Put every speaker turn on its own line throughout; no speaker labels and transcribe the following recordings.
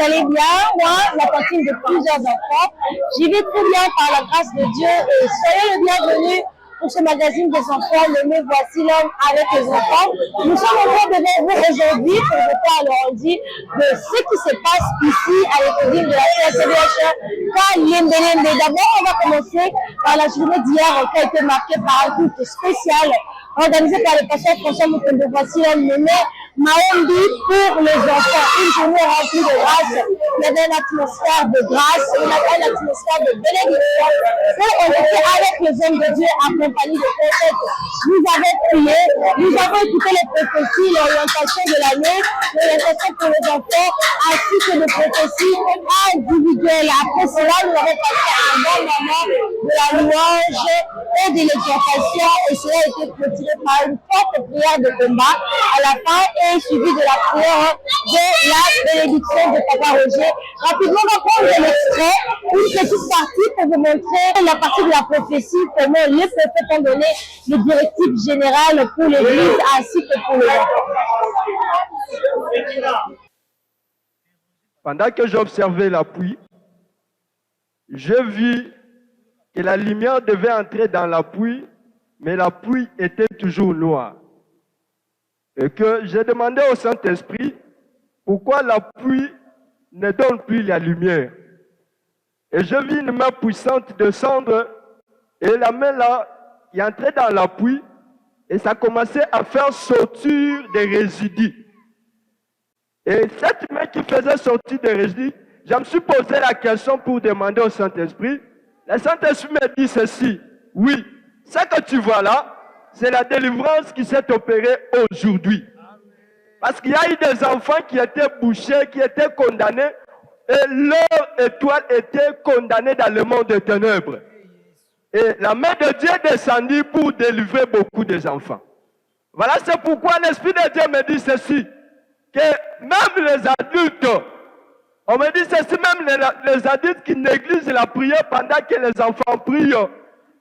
allez bien? Moi, la cantine de plusieurs enfants. J'y vais très bien par la grâce de Dieu et soyez le bienvenu pour ce magazine des enfants nommé Voici l'homme avec les enfants. Nous sommes encore devant vous aujourd'hui pour vous faire le rendu de ce qui se passe ici à l'école de la CSDH Kalimbelembe. D'abord, on va commencer par la journée d'hier qui a été marquée par un culte spécial organisé par le pasteur François Mutombo. Voici l'homme nommé Maombi pour les enfants. Une journée remplie de grâce. Il y avait une atmosphère de grâce, une atmosphère de bénédiction. Et on était avec les hommes de Dieu accompagnés de prophètes. Nous avons prié, nous avons écouté les prophéties, l'orientation de l'année, l'orientation pour les enfants, ainsi que les prophéties individuelles. Après cela, nous avons passé un bon moment de la louange et de l'exhortation, et cela a été clôturé par une forte prière de combat à la fin et suivi de la prière de la bénédiction de Papa Roger. Rapidement, on va prendre de l'extrait, une petite partie pour vous montrer la partie de la prophétie, comment les prophètes ont donné les directives générales pour l'Église ainsi que pour les enfants.
Pendant que j'observais la pluie, je vis que la lumière devait entrer dans la pluie, mais la pluie était toujours noire. Et que j'ai demandé au Saint-Esprit pourquoi la pluie ne donne plus la lumière. Et je vis une main puissante descendre, et la main là, qui entrait dans la pluie, et ça commençait à faire sortir des résidus. Et cette main qui faisait sortir des résidus, je me suis posé la question pour demander au Saint-Esprit. Le Saint-Esprit me dit ceci: oui, ce que tu vois là, c'est la délivrance qui s'est opérée aujourd'hui. Parce qu'il y a eu des enfants qui étaient bouchés, qui étaient condamnés, et leur étoile était condamnée dans le monde des ténèbres. Et la main de Dieu est descendue pour délivrer beaucoup des enfants. Voilà, c'est pourquoi l'Esprit de Dieu me dit ceci, que même les adultes, on me dit ceci, même les adultes qui négligent la prière pendant que les enfants prient,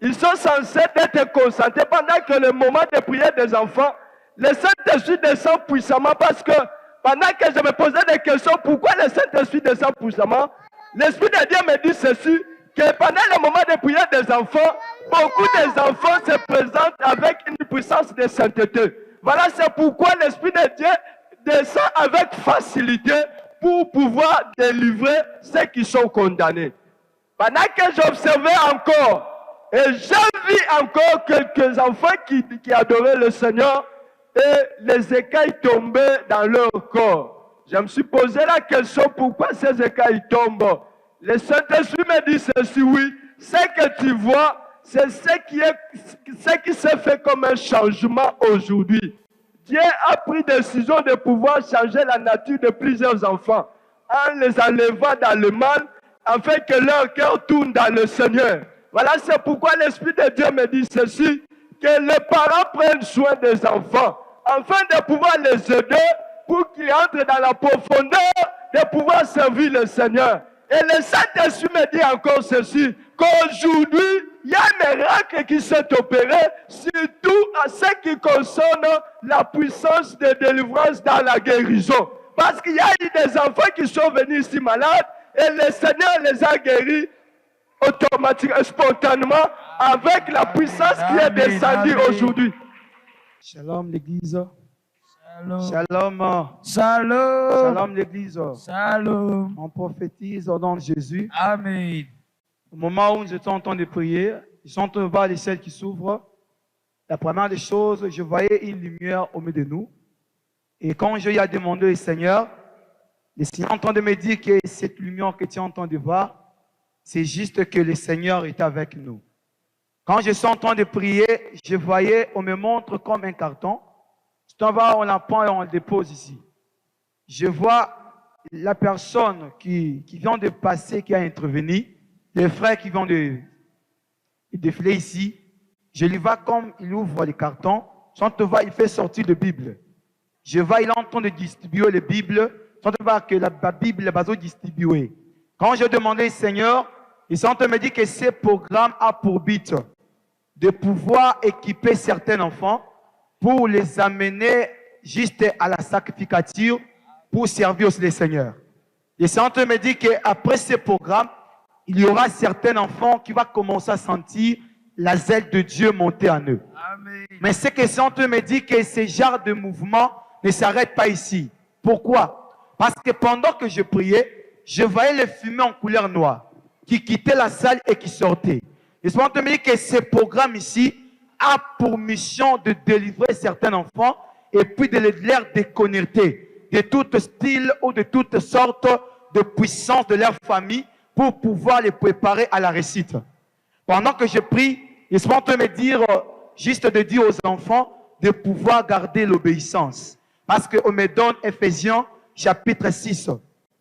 ils sont censés être concentrés pendant que le moment de prière des enfants, le Saint-Esprit descend puissamment, parce que pendant que je me posais des questions, pourquoi le Saint-Esprit descend puissamment, l'Esprit de Dieu me dit ceci, que pendant le moment de prière des enfants, beaucoup des enfants se présentent avec une puissance de sainteté. Voilà, c'est pourquoi l'Esprit de Dieu descend avec facilité pour pouvoir délivrer ceux qui sont condamnés. Pendant que j'observais encore, et j'ai vu encore quelques enfants qui adoraient le Seigneur, et les écailles tombaient dans leur corps. Je me suis posé la question, pourquoi ces écailles tombent? Le Saint-Esprit me dit ceci, oui, ce que tu vois, c'est ce qui s'est fait comme un changement aujourd'hui. Dieu a pris décision de pouvoir changer la nature de plusieurs enfants en les enlevant dans le mal, afin que leur cœur tourne dans le Seigneur. Voilà, c'est pourquoi l'Esprit de Dieu me dit ceci, que les parents prennent soin des enfants, afin de pouvoir les aider pour qu'ils entrent dans la profondeur de pouvoir servir le Seigneur. Et le Saint-Esprit me dit encore ceci, qu'aujourd'hui, il y a un miracle qui s'est opéré, surtout à ce qui concerne la puissance de délivrance dans la guérison. Parce qu'il y a eu des enfants qui sont venus ici malades, et le Seigneur les a guéris automatiquement, spontanément, avec la puissance qui est descendue aujourd'hui.
Shalom l'église.
Shalom.
Shalom.
Shalom.
Shalom l'église.
Shalom.
On prophétise au nom de Jésus.
Amen.
Au moment où j'étais en train de prier, je suis en train de voir les ciels qui s'ouvrent. La première des choses, je voyais une lumière au milieu de nous. Et quand je lui ai demandé au Seigneur, le Seigneur est en train de me dire que cette lumière que tu es en train de voir, c'est juste que le Seigneur est avec nous. Quand je suis en train de prier, je voyais, on me montre comme un carton. On la prend et on le dépose ici. Je vois la personne qui vient de passer, qui a intervenu, les frères qui viennent de défiler ici. Je lui vois comme il ouvre les cartons. Sans te voir, il fait sortir la Bible. Je vois, il est en train de distribuer les Bibles. Sans te voir que la Bible est distribuée. Quand je demandais au Seigneur, il s'est en train de me dire que ce programme a pour but de pouvoir équiper certains enfants pour les amener juste à la sacrificature pour servir aussi le Seigneur. Le Seigneur me dit qu'après ce programme, il y aura certains enfants qui vont commencer à sentir la zèle de Dieu monter en eux.
Amen.
Mais ce que le Seigneur me dit que ce genre de mouvement ne s'arrête pas ici. Pourquoi? Parce que pendant que je priais, je voyais les fumées en couleur noire qui quittaient la salle et qui sortaient. Le Seigneur me dit que ce programme ici a pour mission de délivrer certains enfants et puis de les déconnecter de tout style ou de toutes sortes de puissance de leur famille pour pouvoir les préparer à la réussite. Pendant que je prie, le Seigneur me dit juste de dire aux enfants de pouvoir garder l'obéissance. Parce qu'on me donne Ephésiens chapitre 6.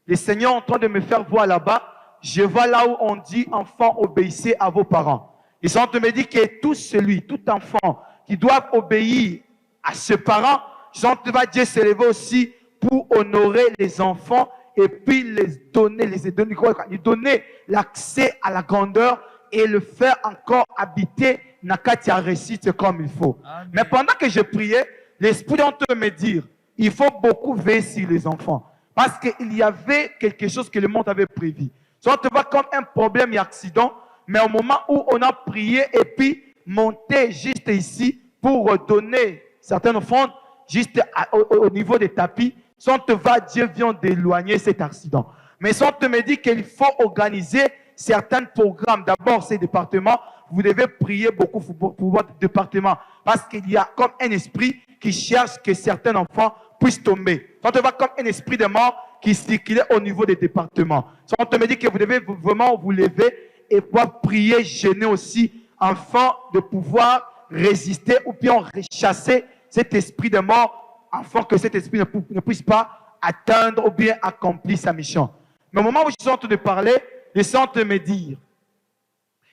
Le Seigneur est en train de me faire voir là-bas. Je vois là où on dit, enfants, obéissez à vos parents. Le Seigneur me dit que tout enfant qui doit obéir à ses parents, le Seigneur va Dieu s'élever aussi pour honorer les enfants et puis les donner l'accès à la grandeur et le faire encore habiter Nakatia récite comme il faut. Amen. Mais pendant que je priais, l'Esprit de me dire, il faut beaucoup veiller sur les enfants. Parce qu'il y avait quelque chose que le monde avait prévu. Ça te va comme un problème et accident, mais au moment où on a prié et puis monté juste ici pour donner certaines offrandes, juste au niveau des tapis, ça te va, Dieu vient d'éloigner cet accident. Mais ça te me dit qu'il faut organiser certains programmes. D'abord, ces départements, vous devez prier beaucoup pour votre département. Parce qu'il y a comme un esprit qui cherche que certains enfants puissent tomber. Ça te va comme un esprit de mort qui circule au niveau des départements. Ça te me dit que vous devez vraiment vous lever et pouvoir prier, gêner aussi, afin de pouvoir résister ou bien chasser cet esprit de mort, afin que cet esprit ne puisse pas atteindre ou bien accomplir sa mission. Mais au moment où je suis en train de parler, le Seigneur me dire,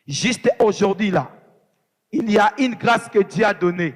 juste aujourd'hui là, il y a une grâce que Dieu a donnée.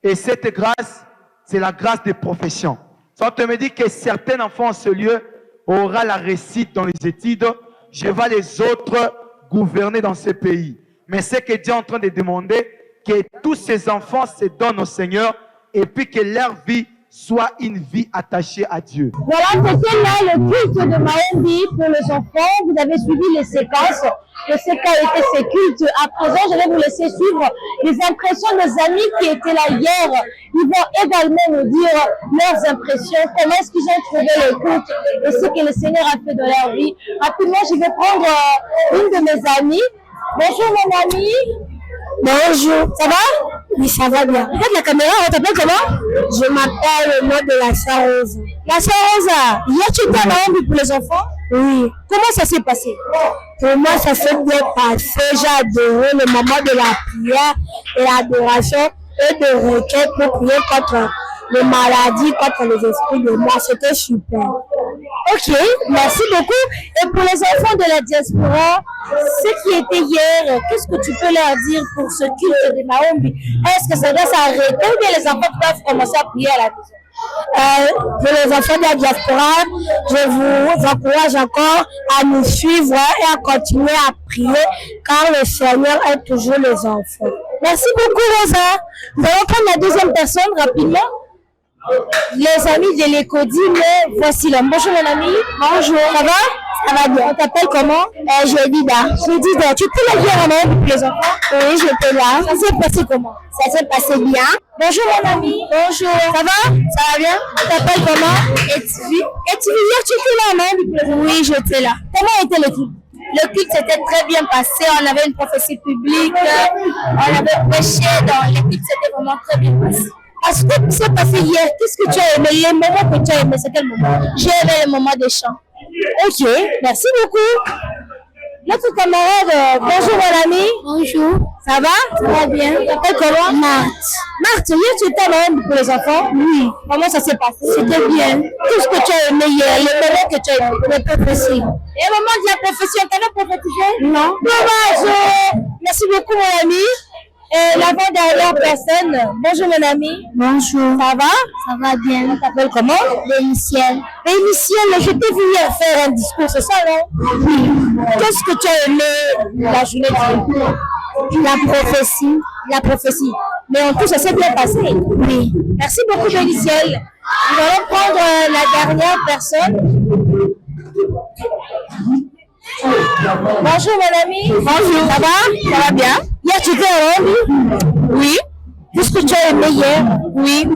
Et cette grâce, c'est la grâce de profession. Ça te me dit que certains enfants en ce lieu aura la réussite dans les études. Je vais les autres gouverner dans ce pays. Mais c'est que Dieu est en train de demander que tous ces enfants se donnent au Seigneur et puis que leur vie soit une vie attachée à Dieu.
Voilà, c'était là le culte de Maombi pour les enfants. Vous avez suivi les séquences de ce qu'a été ces cultes. À présent, je vais vous laisser suivre les impressions des amis qui étaient là hier. Ils vont également nous dire leurs impressions, comment est-ce qu'ils ont trouvé le culte et ce que le Seigneur a fait dans leur vie. Rapidement, je vais prendre une de mes amies. Bonjour mon ami. Bonjour. Ça va? Oui, ça va bien. Regarde la caméra, on t'appelle comment? Je m'appelle le nom de la sœur Rosa. La sœur Rosa, hier tu étais à Maombi pour les enfants? Oui. Comment ça s'est passé? Pour moi, ça s'est bien passé. J'ai adoré le moment de la prière et l'adoration et de requête pour prier contre les maladies, contre les esprits de mort. C'était super. Ok, merci beaucoup. Et pour les enfants de la diaspora, ceux qui étaient hier, qu'est-ce que tu peux leur dire pour ce culte de Maombi? Est-ce que ça doit s'arrêter ou bien les enfants doivent commencer à prier à la maison? Pour les enfants de la diaspora, je vous encourage encore à nous suivre et à continuer à prier car le Seigneur aide toujours les enfants. Merci beaucoup Rosa. Nous allons prendre la deuxième personne rapidement. Les amis de l'Écodime, voici l'homme. Bonjour mon ami. Bonjour. Ça va? Ça va bien. On t'appelle comment? Jedida. Jedida, tu étais là hier à Maombi pour les enfants? Oui, j'étais là. Ça s'est passé comment? Ça s'est passé bien. Bonjour mon ami. Bonjour. Ça va? Ça va bien. On t'appelle comment? Etivi. Etivi, hier tu étais là à Maombi pour les enfants? Oui, j'étais là. Comment était le culte? Le culte s'était très bien passé. On avait une prophétie publique. On avait prêché. Le culte s'était vraiment très bien passé. Est-ce que s'est passé hier? Qu'est-ce que tu as aimé? Les moments que tu as aimé, c'est quel moment? J'ai aimé le moment des chants. Ok, merci beaucoup. Notre camarade, bonjour mon ami. Bonjour. Ça va? Ça va bien. Tu t'appelles comment? Marthe. Marthe, hier tu étais à Maombi pour les enfants? Oui. Comment ça s'est passé? C'était bien. Qu'est-ce que tu as aimé hier? Les moments que tu as aimé? Les prophéties. Et le moment de la prophétie, on t'avait prophétisé? Non. Dommage. Merci beaucoup mon ami. Et l'avant-dernière personne, bonjour mon ami. Bonjour. Ça va? Ça va bien. On t'appelle comment? Béniciel. Béniciel, je t'ai vu hier faire un discours, c'est ça, non? Oui. Qu'est-ce que tu as aimé la journée d'hier? La prophétie. La prophétie. Mais en tout, ça s'est bien passé. Oui. Merci beaucoup, Béniciel. Nous allons prendre la dernière personne. Bonjour mon ami.
Bonjour. Ça va bien?
Hier tu t'es rendu?
Oui.
Qu'est-ce que tu as aimé hier?
Oui.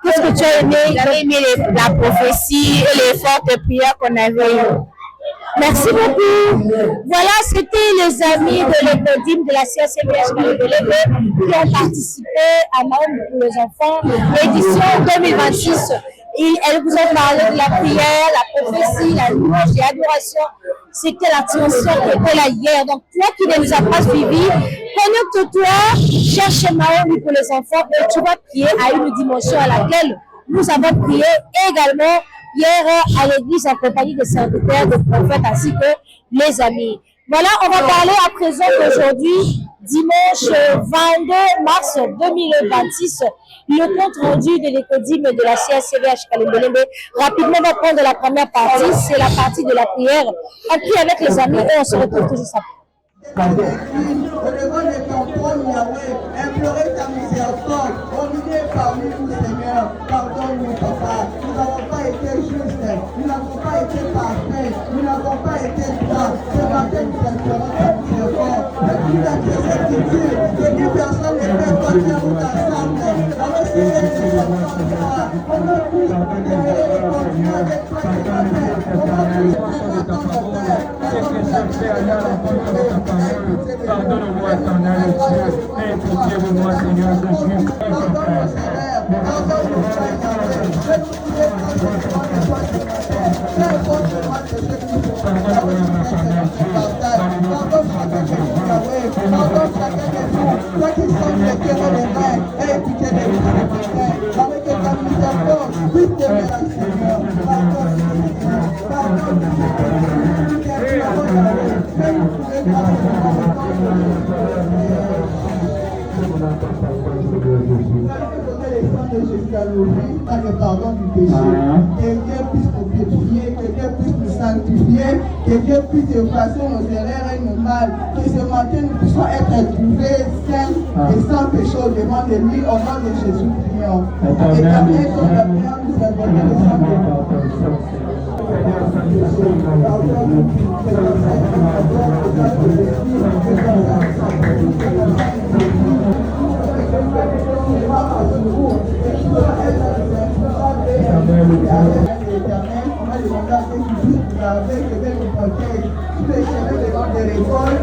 Qu'est-ce que tu as aimé?
J'avais aimé la prophétie et les fortes prières qu'on avait eues.
Merci beaucoup. Voilà, c'était les amis de l'école de la CSMH qui ont participé à Mahon pour les enfants, l'édition 2026. Elles vous ont parlé de la prière, la prophétie, la louange et l'adoration. C'était la transition qui était là hier. Donc, toi qui ne nous as pas suivis, connecte-toi, cherche Mahon pour les enfants et tu vas prier à une dimension à laquelle nous avons prié également hier à l'église en compagnie des serviteurs, des prophètes ainsi que les amis. Voilà, on va parler à présent d'aujourd'hui, dimanche 22 mars 2026, le compte rendu de l'écodime de la CSCVH Kalembelembe. Rapidement, on va prendre la première partie, c'est la partie de la prière. On prie avec les amis et on se retrouve tout juste après.
Au-devant de ton trône, Yahweh, implorer ta miséricorde, ominer parmi nous, Seigneur, pardonne-nous, Papa. Nous n'avons pas été justes, nous n'avons pas été parfaits, nous n'avons pas été droits. Ce matin, nous implorons ta miséricorde. Depuis la pièce qui tue, que des personnes ne peuvent pas faire route ensemble. Dans le ciel, nous sommes ensemble. On a tous libéré et continuer avec toi, Seigneur. On a tous attendre
Pardonne-moi, éternel Dieu, et pitié-moi, Seigneur Jésus.
Par le pardon du péché, que Dieu puisse nous purifier, que Dieu puisse nous sanctifier, que Dieu puisse effacer nos erreurs et nos mal, que ce matin nous puissions être trouvés saints et sans péché au devant de lui, au nom de Jésus, prions. Éternel, comme la prière nous a donné le sang de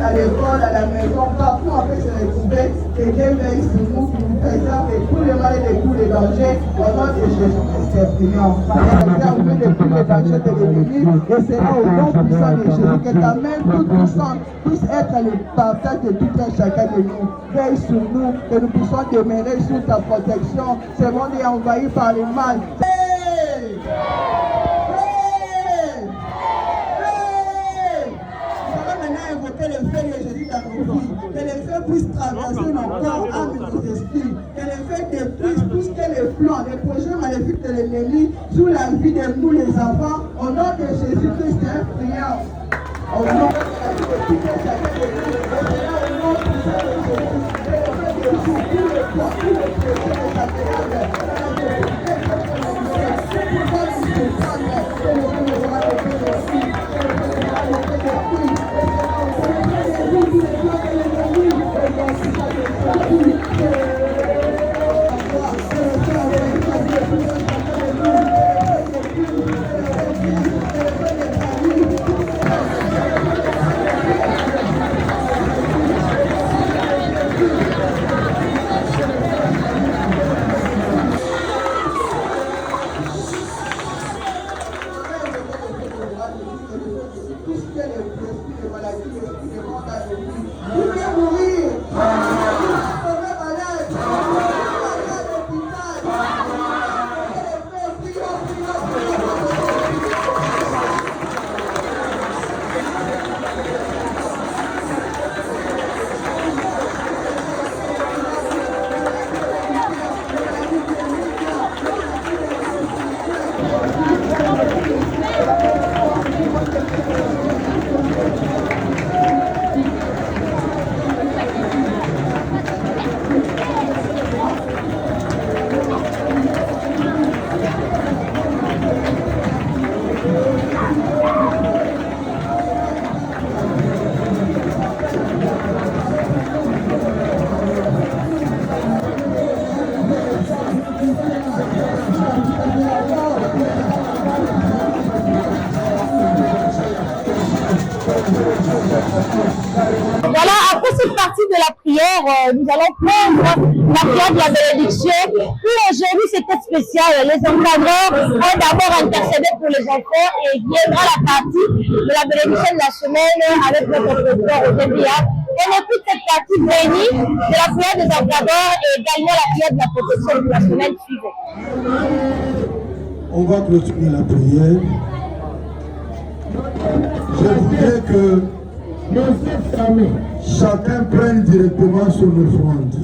à l'école, à la maison, partout on peut se retrouver, que Dieu veille sur nous, qui nous préserve de tous les mal et de tous les dangers, au nom de Jésus-Christ, prions. Préserve-nous de tous les dangers de l'ennemi, et c'est là au nom puissant de Jésus, que ta main toute puissante puisse être le partage de tout un chacun de nous. Veille sur nous, que nous puissions demeurer sous ta protection. Ce monde est envahi par le mal. Que le feu de Jésus dans nos vies, que le feu puisse traverser nos corps, âme et nos esprits, que le feu détruise tout ce que les plans, les projets maléfiques de l'ennemi sous la vie de nous les enfants, au nom de Jésus-Christ, prions. Au nom de Jésus-Christ, au nom de
de la prière, nous allons prendre la prière de la bénédiction. Pour aujourd'hui, c'était spécial. Les encadreurs ont d'abord intercédé pour les enfants et viendra la partie de la bénédiction de la semaine avec notre professeur au DPA. On écoute cette partie bénie de la prière des encadreurs et également la prière de la protection de la semaine suivante.
On va clôturer la prière. Je voudrais que chacun prenne directement son offrande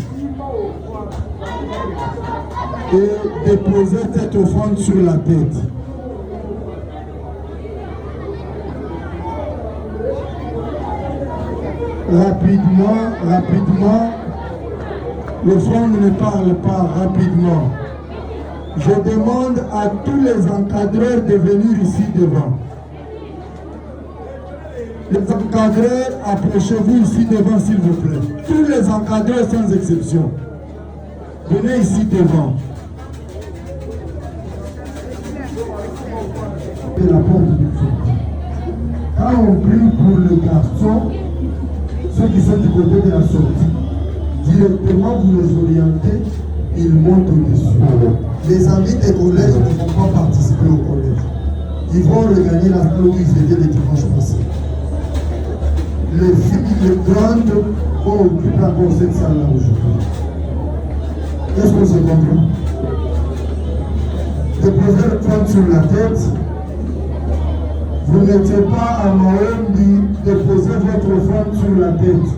et déposer cette offrande sur la tête. Rapidement, l'offrande ne parle pas rapidement. Je demande à tous les encadreurs de venir ici devant. Les encadreurs, approchez-vous ici devant s'il vous plaît. Tous les encadreurs sans exception. Venez ici devant. Et la porte du feu. Quand on prie pour le garçon, ceux qui sont du côté de la sortie, directement vous les orientez, ils montent au-dessus. Les amis des collèges ne vont pas participer au collège. Ils vont regagner la salle où ils étaient les dimanches passés. Les filles, les grandes vont occuper encore cette salle-là aujourd'hui. Est-ce qu'on se comprend? Déposez le poing sur la tête. Vous n'étiez pas à Mahondi, déposez votre offrande sur la tête.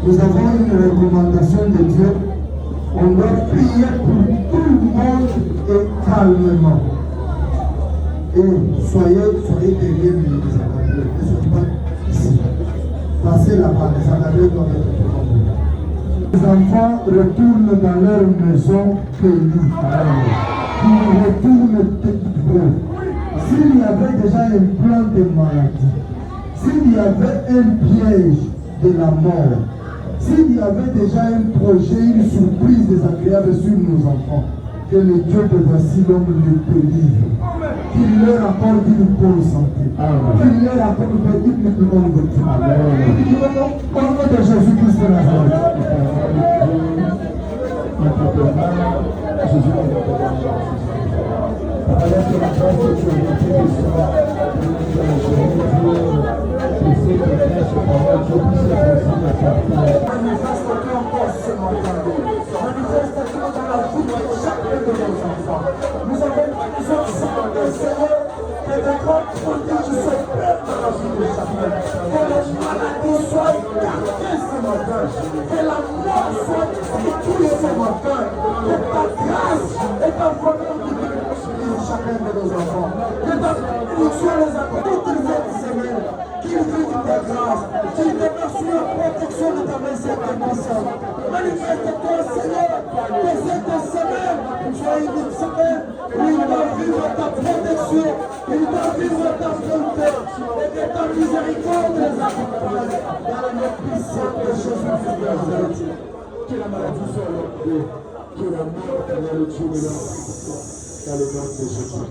Nous avons une recommandation de Dieu. On doit prier pour tout le monde et calmement. Et soyez derrière les encadreurs. Ne soyez pas ici. Passez là-bas, les encadreurs doivent être devant vous. Les enfants retournent dans leur maison pays. Ils retournent près. S'il y avait déjà un plan de maladie, s'il y avait un piège de la mort, s'il y avait déjà un projet, une surprise désagréable sur nos enfants, que le Dieu de voici l'homme les délivre, qu'il leur accorde une bonne santé, qu'il leur accorde une bonne beauté. Au nom de Jésus-Christ de Nazareth. Alors que la grâce de Dieu est manifeste-toi encore ce matin. Manifeste-toi dans la vie de chacun de nos enfants. Nous avons besoin, Seigneur, que de grands prodiges s'opèrent dans la vie de chacun. Que les maladies soient écartées ce matin. Que la mort soit détruite ce matin. Que ta grâce et ta volonté chacun de nos enfants. Que ta bénédiction les accorde toutes cette semaine. Qu'ils vivent ta grâce. Qu'ils demeurent sous la protection de ta main puissante. Manifeste-toi, Seigneur, que cette semaine soit une semaine où il doit vivre ta protection, il doit vivre ta bonté et que ta miséricorde les accompagne dans le nom puissant de Jésus-Christ de Nazareth. Que la maladie soit enlevée, que la mort soit enlevée. Dans le nom de Jésus.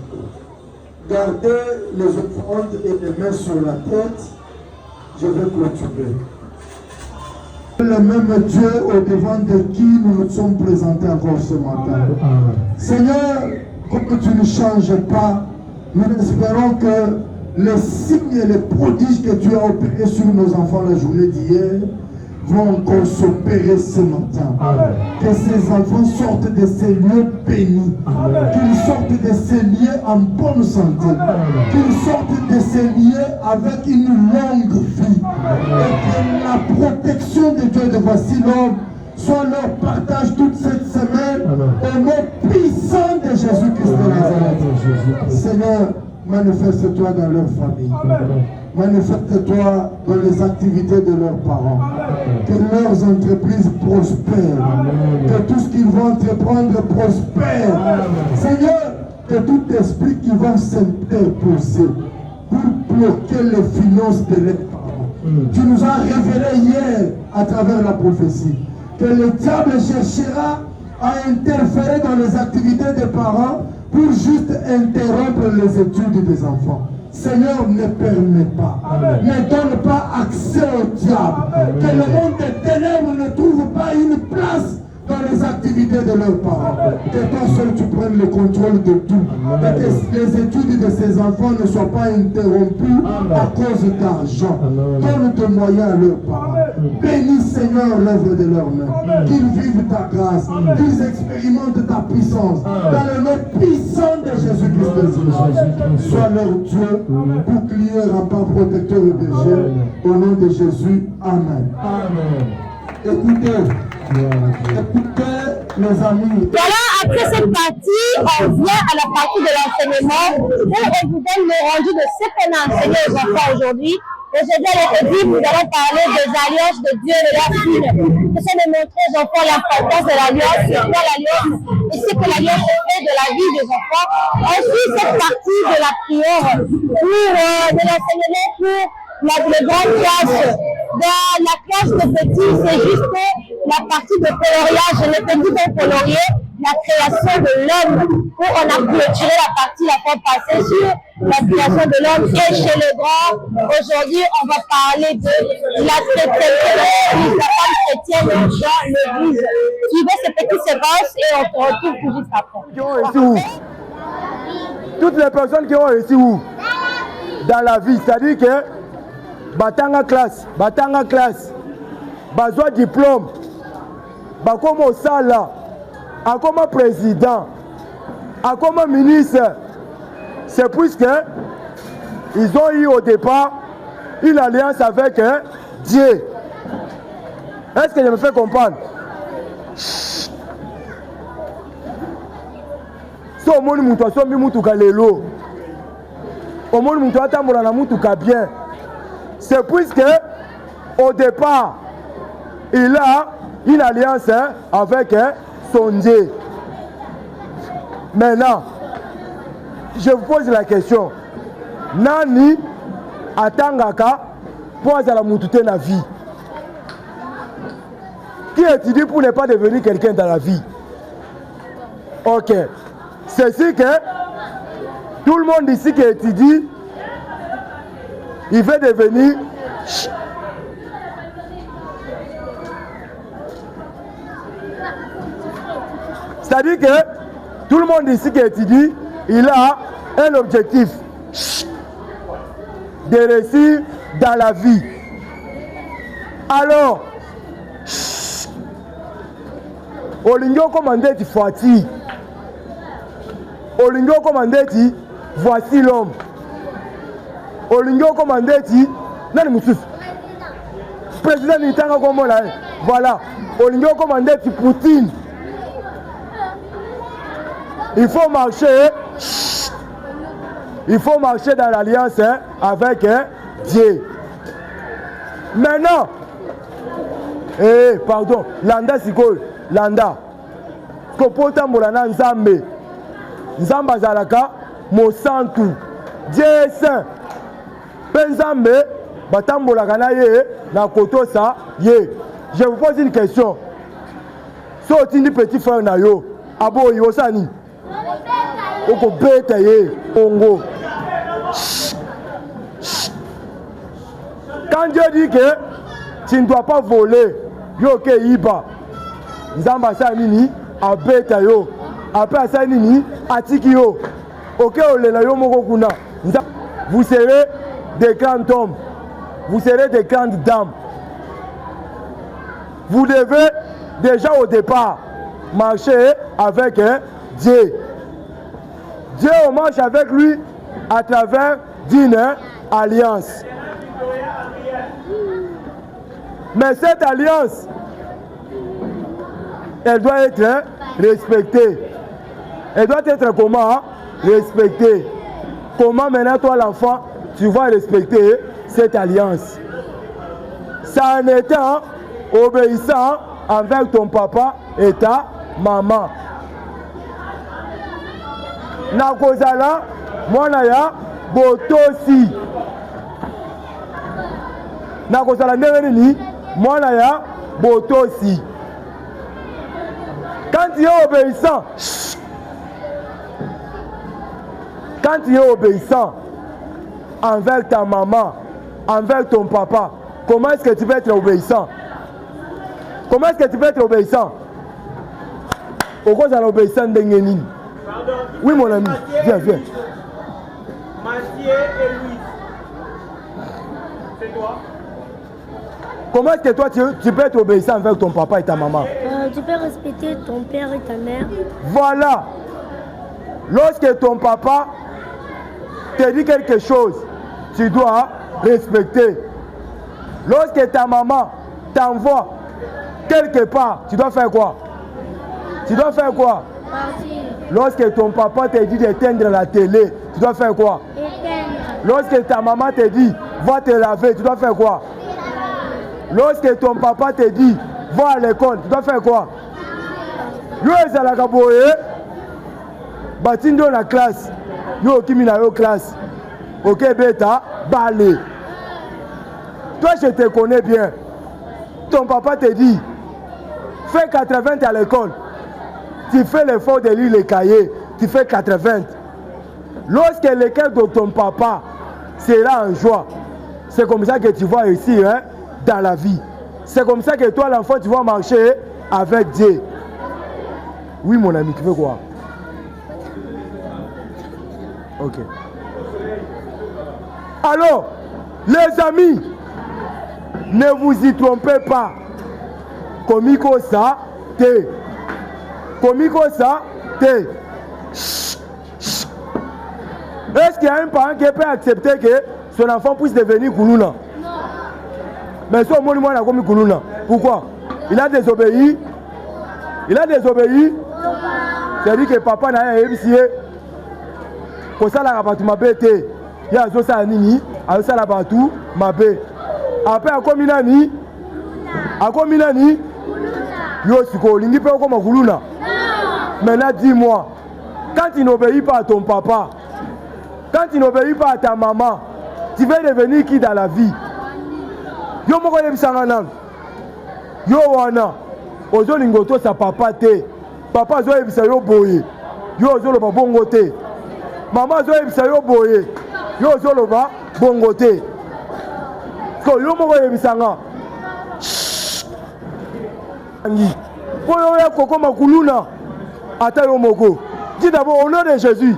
Gardez les offrandes et les mains sur la tête. Je vais clôturer. Le même Dieu au devant de qui nous nous sommes présentés encore ce matin. Seigneur, comme tu ne changes pas, nous espérons que les signes et les prodiges que tu as opérés sur nos enfants la journée d'hier vont encore s'opérer ce matin. Que ces enfants sortent de ces lieux bénis. Qu'ils sortent de ces lieux en bonne santé. Qu'ils sortent de ces lieux avec une longue vie. Et que la protection de Dieu de voici l'homme soit leur partage toute cette semaine au nom puissant de Jésus-Christ de Nazareth. Seigneur, manifeste-toi dans leur famille. Manifeste-toi dans les activités de leurs parents. Que leurs entreprises prospèrent. Que tout ce qu'ils vont entreprendre prospère. Seigneur, que tout esprit qui va s'interposer pour bloquer les finances de leurs parents. Tu nous as révélé hier à travers la prophétie que le diable cherchera à interférer dans les activités des parents pour juste interrompre les études des enfants. Seigneur, ne permet pas. Ne donne pas accès au diable. Que le monde élèves ne trouvent pas une place dans les activités de leurs parents. Que toi seul tu prennes le contrôle de tout. Et que les études de ces enfants ne soient pas interrompues à cause d'argent. Donne tes moyens à leurs parents. Bénis Seigneur l'œuvre de leurs mains. Qu'ils vivent ta grâce. Qu'ils expérimentent ta puissance. Dans le nom puissant de Jésus-Christ de Jésus. Sois leur Dieu, bouclier, rempart, protecteur et berger. Au nom de Jésus. Amen. Amen. Écoutez, mes amis.
Voilà, après cette partie, on vient à la partie de l'enseignement où on vous donne le rendu de ce qu'on a enseigné aux enfants aujourd'hui. Aujourd'hui, à l'école, nous allons parler des alliances de Dieu et de la fille. J'essaie de montrer aux enfants l'importance de l'alliance, c'est quoi l'alliance et ce que l'alliance fait de la vie des enfants. Ensuite, cette partie de la prière de l'enseignement pour les grandes classes. Dans la classe de petits, c'est juste la partie de coloriage, les petits ont colorié la création de l'homme, où on a clôturé la partie la fois passée sur la création de l'homme. Et chez les grands, aujourd'hui, on va parler de la chrétienté, la femme chrétienne dans l'église. Suivez ces petites séquences et on se retrouve tout juste après.
Qui ont réussi où? Toutes les personnes qui ont réussi où? Dans la vie, c'est-à-dire que batanga classe, bazwa diplôme, comme au sala, comme président, comme ministre. C'est puisque ils ont eu au départ une alliance avec Dieu. Est-ce que je me fais comprendre? So au monde mutu asombi mutuka lelo, au monde mutu atambola na mutuka bien. C'est puisque au départ, il a une alliance avec son Dieu. Maintenant, je vous pose la question. Nani atangaka pour la moutouté na vie? Qui étudie pour ne pas devenir quelqu'un dans la vie? Ok. C'est sûr que tout le monde ici qui étudie, il veut devenir c'est-à-dire que tout le monde ici qui étudie, il a un objectif de réussir dans la vie. Alors, Olingo commandé dit Fati, Olingo commandé dit voici l'homme. Olingo commandé dit Nani Moussous, président Nitanga Gomola, voilà. Olingo commandé dit Poutine. Il faut marcher dans l'alliance avec Dieu. Maintenant, pardon, Landa Sikol, Landa. Kopota Molana Nzambe. Nzamba Zalaka, Mosantu. Dieu est saint. Penzambe, Batambola Ganaye, Nakotosa, Ye. Je vous pose une question. Sotini petit frère Nayo, Abo Yosani. Oko beta ye Congo. Quand Dieu dit que tu ne dois pas voler, yo ke iba. Nzamba sa nini a beta yo. Après sa nini atiki yo. Ok olela yo moko kuna. Vous serez des grands hommes. Vous serez des grandes dames. Vous devez déjà au départ marcher avec Dieu. Dieu, on marche avec lui à travers d'une alliance. Mais cette alliance, elle doit être respectée. Elle doit être comment? Respectée. Comment maintenant toi l'enfant, tu vas respecter cette alliance? Ça en étant obéissant envers ton papa et ta maman. Nakozala mwana ya botosi. Nakozala ndenge nini mwana ya botosi. Quand tu es obéissant, quand tu es obéissant envers ta maman, envers ton papa, comment est-ce que tu vas être obéissant? Comment est-ce que tu peux être obéissant? Au cause de l'obéissance d'Engenine. Oui, mon ami, viens, viens.
Mathieu et Louis. C'est toi?
Comment est-ce que toi, tu peux être obéissant avec ton papa et ta maman?
Tu peux respecter ton père et ta mère.
Voilà. Lorsque ton papa te dit quelque chose, tu dois respecter. Lorsque ta maman t'envoie quelque part, tu dois faire quoi? Tu dois faire quoi?
Partir.
Lorsque ton papa te dit d'éteindre la télé, tu dois faire quoi?
Éteindre.
Lorsque ta maman te dit va te laver, tu dois faire quoi? Lorsque ton papa te dit va à l'école, tu dois faire quoi? Yo ezalaka boye batindo na classe yo okimi na yo classe ok beta balé. Toi je te connais bien, ton papa te dit fais 80 à l'école, tu fais l'effort de lire les cahiers, tu fais 80. Lorsque le cœur de ton papa sera en joie, c'est comme ça que tu vas réussir hein, dans la vie. C'est comme ça que toi l'enfant tu vas marcher avec Dieu. Oui mon ami, tu veux quoi? Ok. Alors, les amis, ne vous y trompez pas. Komiko ça, te. Komiko ça, te. Est-ce qu'il y a un parent qui peut accepter que son enfant puisse devenir Koulouna? Non. Mais son monument n'a comme Koulouna. Pourquoi? Il a désobéi. Il a désobéi. C'est-à-dire que papa n'a rien réussi. Pour ça, la rabattu m'a bêté. Il y a ça nini, a ça la batou m'a bé. Après, à Kominani, yo siko, l'ingi peut comme Koulouna. Maintenant, dis-moi, quand tu n'obéis pas à ton papa, quand tu n'obéis pas à ta maman, tu vas devenir qui dans la vie? Yo moko yebisanga yo wana ozo lingoto sa papa te. Papa zo yebisa yo boye. Yo ozo loba bongo te. Maman zo yebisa yo boye. Yo ozo loba bongo te. So yo moko yebisanga. Pour yo ya koko makuluna. Ata yo moko. Dis d'abord au nom de Jésus.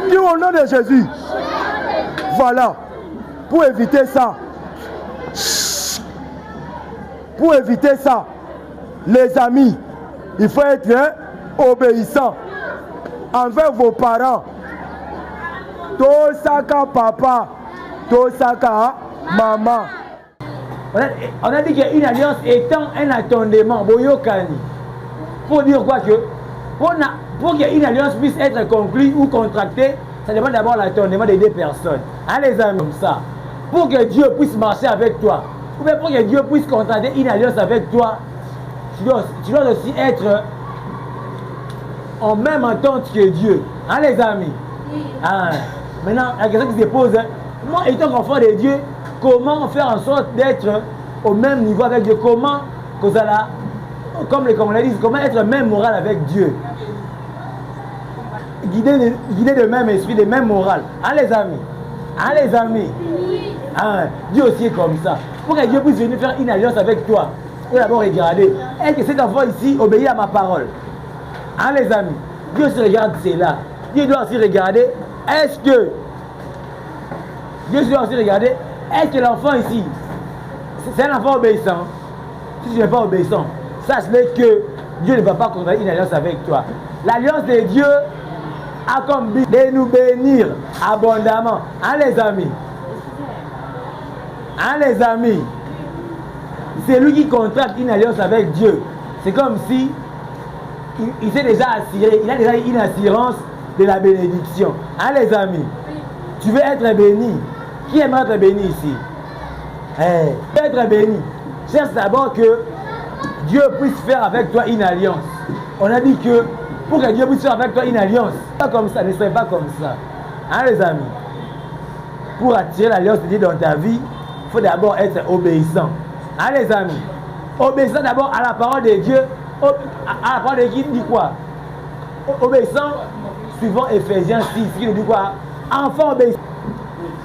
Dis au nom de Jésus. Voilà. Pour éviter ça. Pour éviter ça, les amis, il faut être obéissant envers vos parents. Tosaka papa, tosaka maman.
On a dit qu'une alliance étant un attendement, boyokani. Pour dire quoi que pour qu'une alliance puisse être conclue ou contractée, ça demande d'abord l'attendement des deux personnes. Hein, les amis, comme ça. Pour que Dieu puisse marcher avec toi, ou bien pour que Dieu puisse contracter une alliance avec toi, tu dois aussi être en même entente que Dieu. Hein, les amis? Hein. Maintenant, la question qui se pose, hein, moi, étant enfant de Dieu, comment faire en sorte d'être au même niveau avec Dieu? Comment, comme les Congolais disent, comment être même moral avec Dieu? Guider de même esprit, de même morale. Hein, les amis? Hein, les amis? Hein, Dieu aussi est comme ça. Pour que Dieu puisse venir faire une alliance avec toi, il faut d'abord regarder. Est-ce que cet enfant ici obéit à ma parole? Hein, les amis? Dieu se regarde cela. Dieu doit aussi regarder. Est-ce que l'enfant ici, c'est un enfant obéissant? Si tu n'es pas obéissant, sache-le que Dieu ne va pas contracter une alliance avec toi. L'alliance de Dieu a comme but de nous bénir abondamment. Hein, les amis? Hein, les amis? C'est lui qui contracte une alliance avec Dieu. C'est comme si il s'est déjà assuré, il a déjà une assurance de la bénédiction. Hein, les amis? Tu veux être béni? Qui aimerait être béni ici? Hey, tu veux être béni? Cherche d'abord que Dieu puisse faire avec toi une alliance. On a dit que pour que Dieu puisse faire avec toi une alliance, pas comme ça, ne serait pas comme ça. Hein, les amis? Pour attirer l'alliance de Dieu dans ta vie, il faut d'abord être obéissant. Hein, les amis? Obéissant d'abord à la parole de Dieu. À la parole de Dieu, dit quoi? Obéissant, suivant Ephésiens 6, qui nous dit quoi? Enfant obéissant.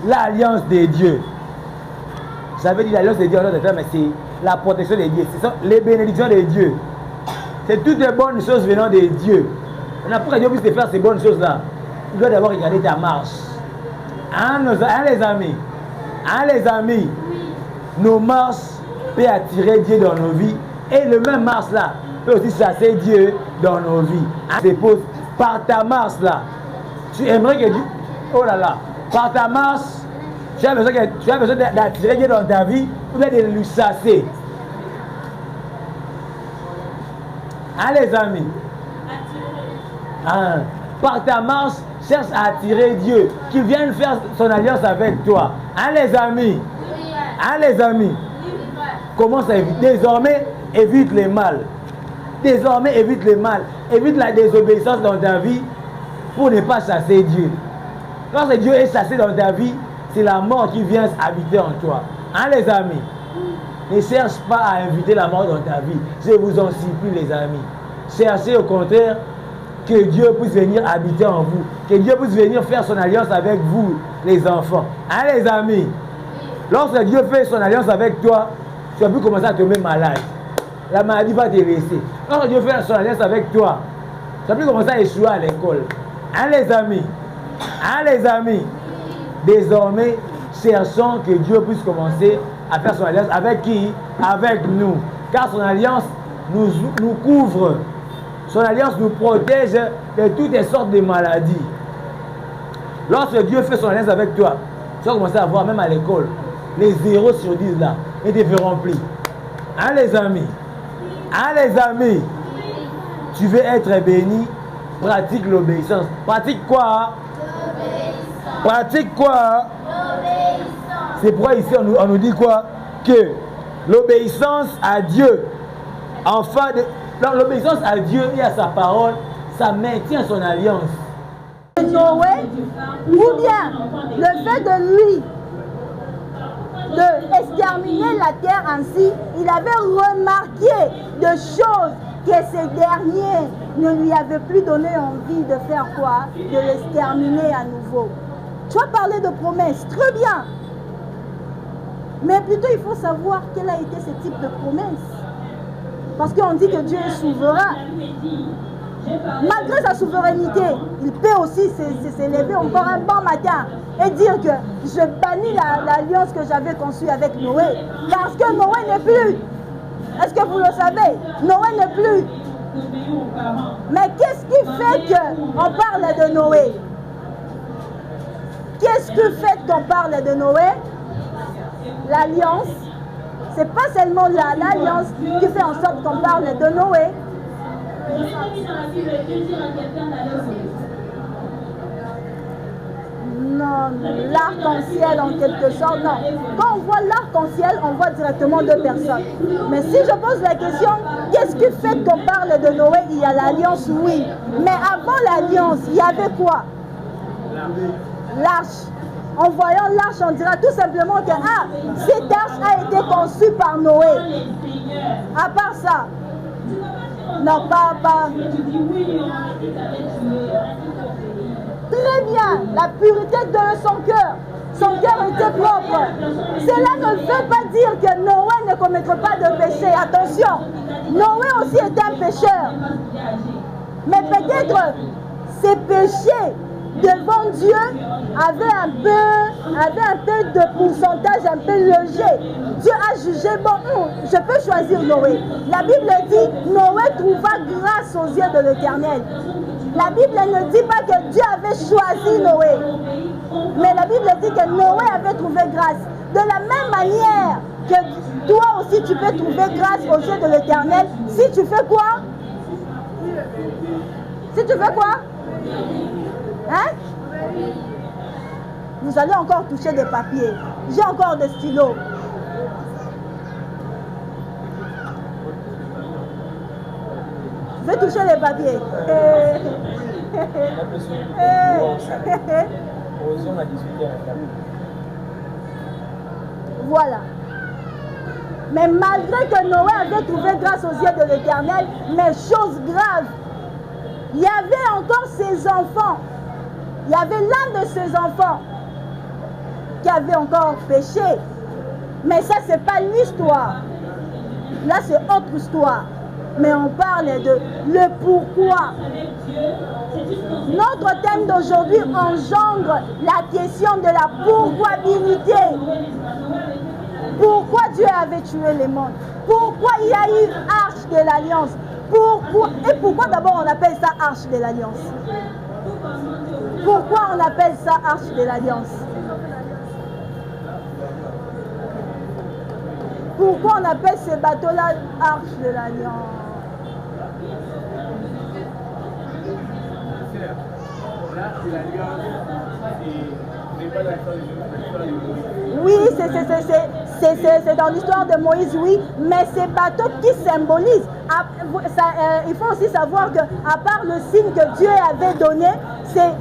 L'alliance de Dieu. J'avais dit l'alliance de Dieu en notre terme, mais la protection de Dieu. Ce sont les bénédictions de Dieu. C'est toutes les bonnes choses venant de Dieu. Maintenant, pour que Dieu puisse te faire ces bonnes choses-là, il doit d'abord regarder ta marche. Les amis, nos marches peuvent attirer Dieu dans nos vies. Et le même marche-là peut aussi chasser Dieu dans nos vies. Dépose par ta marche-là. Tu aimerais que Dieu... Oh là là. Par ta marche, tu as besoin d'attirer Dieu dans ta vie ou bien de lui chasser. Les amis. Par ta marche, cherche à attirer Dieu, qui vienne faire son alliance avec toi. Les amis. Les amis. Commence à éviter. Désormais, évite le mal. Désormais, évite le mal. Évite la désobéissance dans ta vie pour ne pas chasser Dieu. Lorsque Dieu est chassé dans ta vie, c'est la mort qui vient habiter en toi. Les amis. Ne cherche pas à inviter la mort dans ta vie. Je vous en supplie, les amis. Cherchez au contraire que Dieu puisse venir habiter en vous. Que Dieu puisse venir faire son alliance avec vous, les enfants. Les amis. Lorsque Dieu fait son alliance avec toi, tu vas plus commencer à tomber malade. La maladie va te laisser. Lorsque Dieu fait son alliance avec toi, tu vas plus commencer à échouer à l'école. Les amis. Les amis. Désormais, cherchons que Dieu puisse commencer à faire son alliance avec qui? Avec nous. Car son alliance nous couvre. Son alliance nous protège de toutes les sortes de maladies. Lorsque Dieu fait son alliance avec toi, tu vas commencer à voir, même à l'école, les 0 sur 10 là, et te feront remplir. Les amis. Les amis. Tu veux être béni, pratique l'obéissance. Pratique quoi? Pratique quoi? C'est pourquoi ici on nous dit quoi? Que l'obéissance à Dieu, l'obéissance à Dieu et à sa parole, ça maintient son alliance.
Noé, ou bien le fait de lui d'exterminer la terre ainsi, il avait remarqué de choses que ces derniers ne lui avaient plus donné envie de faire quoi? De l'exterminer à nouveau. Tu as parlé de promesses, très bien. Mais plutôt il faut savoir quel a été ce type de promesse. Parce qu'on dit que Dieu est souverain. Malgré sa souveraineté, il peut aussi s'élever encore un bon matin et dire que je bannis l'alliance que j'avais conçue avec Noé. Parce que Noé n'est plus. Est-ce que vous le savez? Noé n'est plus. Mais qu'est-ce qui fait qu'on parle de Noé? Qu'est-ce qui fait qu'on parle de Noé? L'alliance. C'est pas seulement l'alliance qui fait en sorte qu'on parle de Noé. Non, l'arc-en-ciel en quelque sorte, non. Quand on voit l'arc-en-ciel, on voit directement 2 personnes. Mais si je pose la question, qu'est-ce qui fait qu'on parle de Noé? Il y a l'alliance, oui. Mais avant l'alliance, il y avait quoi? L'arche. En voyant l'arche, on dira tout simplement que cette arche a été conçue par Noé. À part ça, non, pas. Très bien, la pureté de son cœur. Son cœur était propre. Cela ne veut pas dire que Noé ne commettrait pas de péché. Attention, Noé aussi était un pécheur. Mais peut-être ses péchés devant Dieu avait un peu de pourcentage un peu léger. Dieu a jugé, bon, je peux choisir Noé. La Bible dit, Noé trouva grâce aux yeux de l'Éternel. La Bible ne dit pas que Dieu avait choisi Noé. Mais la Bible dit que Noé avait trouvé grâce. De la même manière que toi aussi tu peux trouver grâce aux yeux de l'Éternel si tu fais quoi? Si tu fais quoi? Hein? Vous allez encore toucher des papiers. J'ai encore des stylos. Je vais toucher les papiers. Voilà. Mais malgré que Noé avait trouvé grâce aux yeux de l'Éternel, mais chose grave, il y avait encore ses enfants. Il y avait l'un de ses enfants qui avait encore péché. Mais ça, ce n'est pas l'histoire. là c'est autre histoire. Mais on parle de le pourquoi. Notre thème d'aujourd'hui engendre la question de la pourquoabilité. Pourquoi Dieu avait tué les mondes? Pourquoi il y a eu arche de l'alliance? Et pourquoi d'abord on appelle ça arche de l'alliance? Pourquoi on appelle ça arche de l'alliance? Pourquoi on appelle ce bateau-là arche de l'alliance? Oui, c'est dans l'histoire de Moïse, oui, mais ces bateaux qui symbolisent, il faut aussi savoir qu'à part le signe que Dieu avait donné, c'est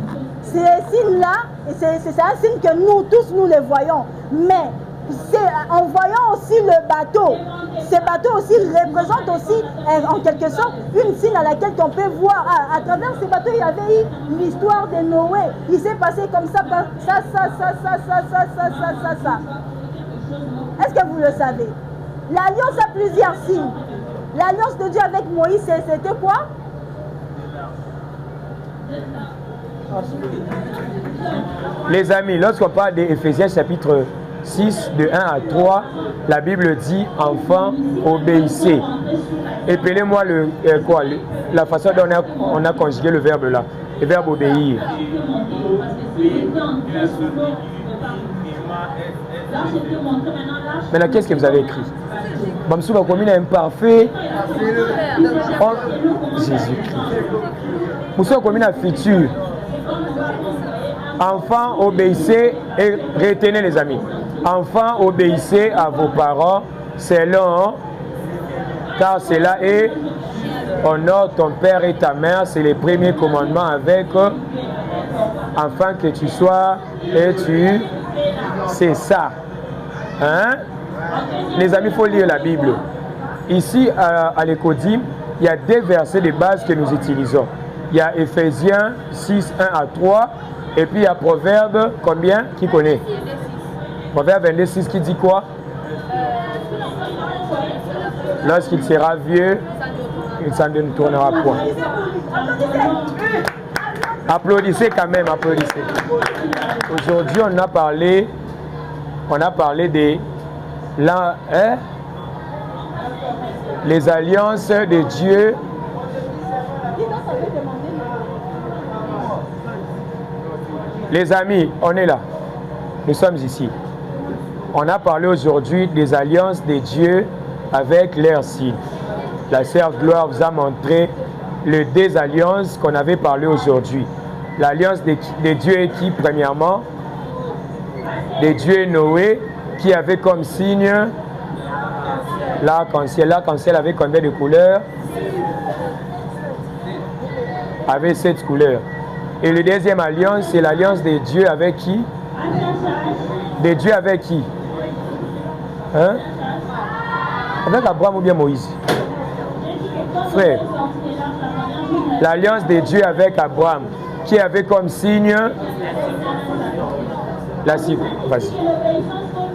ces signes-là, c'est un signe que nous tous, nous les voyons, mais en voyant aussi le bateau, ces bateaux aussi représentent aussi en quelque sorte une signe à laquelle on peut voir à travers ces bateaux. Il y avait eu l'histoire de Noé, il s'est passé comme ça. Est-ce que vous le savez? L'alliance a plusieurs signes. L'alliance de Dieu avec Moïse, c'était quoi?
Les amis, lorsqu'on parle d'Éphésiens chapitre 6, de 1 à 3, la Bible dit « Enfants, obéissez ». Épelez-moi la façon dont on a conjugué le verbe là, le verbe obéir. Maintenant, qu'est-ce que vous avez écrit? Bamsouba commune imparfait. Jésus-Christ. Moussa commune à futur. Enfants, obéissez et retenez les amis. Enfants, obéissez à vos parents, c'est long, car cela est honore ton père et ta mère, c'est les premiers commandements avec afin que tu sois et tu c'est ça. Hein? Les amis, il faut lire la Bible. Ici à l'Écodim, il y a deux versets de base que nous utilisons. Il y a Éphésiens 6, 1 à 3. Et puis il y a Proverbe, combien? Qui connaît? Proverbe 22, 6 qui dit quoi? Lorsqu'il sera vieux, il s'en tournera point. Applaudissez quand même, applaudissez. Aujourd'hui, on a parlé des les alliances de Dieu. Les amis, on est là. Nous sommes ici. On a parlé aujourd'hui des alliances de Dieu avec leurs signes. La sœur Gloire vous a montré les deux alliances qu'on avait parlé aujourd'hui. L'alliance de Dieu et qui, premièrement, de Dieu et Noé, qui avait comme signe l'arc-en-ciel. L'arc-en-ciel avait combien de couleurs? Avait 7 couleurs. Et la deuxième alliance, c'est l'alliance de Dieu avec qui? De Dieu avec qui? Hein? Avec Abraham ou bien Moïse? Frère, l'alliance de Dieu avec Abraham, qui avait comme signe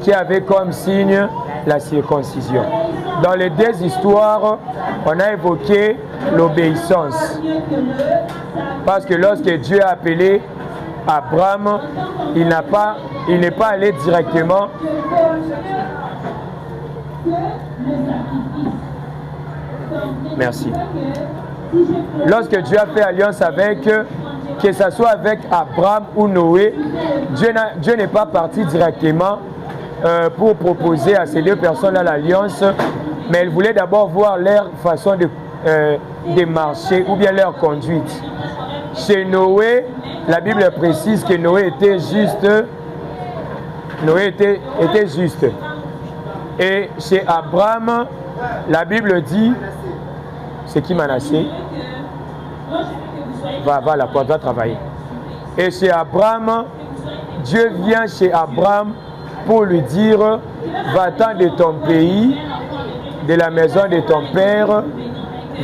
qui avait comme signe la circoncision. Dans les deux histoires, on a évoqué l'obéissance. Parce que lorsque Dieu a appelé Abraham, il n'est pas allé directement. Merci. Lorsque Dieu a fait alliance avec, que ce soit avec Abraham ou Noé, Dieu n'est pas parti directement pour proposer à ces deux personnes-là l'alliance, mais il voulait d'abord voir leur façon de marcher ou bien leur conduite. Chez Noé, la Bible précise que Noé était juste. Noé était juste. Et chez Abraham, la Bible dit, c'est qui Manassé? Va la porte, va travailler. Et chez Abraham, Dieu vient chez Abraham pour lui dire, va-t'en de ton pays, de la maison de ton père,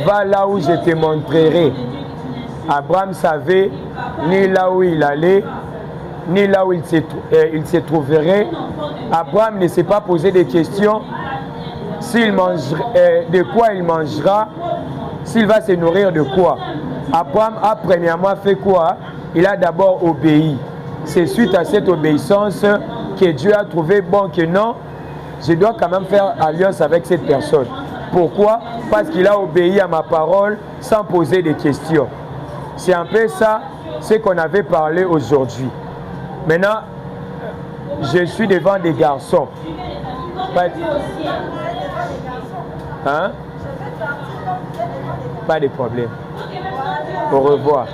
va là où je te montrerai. Abraham savait ni là où il allait, ni là où il se trouverait. Abraham ne s'est pas posé de questions. s'il mangerait, de quoi il mangera, s'il va se nourrir de quoi. Abraham a premièrement fait quoi? Il a d'abord obéi. C'est suite à cette obéissance que Dieu a trouvé bon que non, je dois quand même faire alliance avec cette personne. Pourquoi? Parce qu'il a obéi à ma parole sans poser de questions. C'est un peu ça, ce qu'on avait parlé aujourd'hui. Maintenant, je suis devant des garçons. Hein? Pas de problème. Au revoir.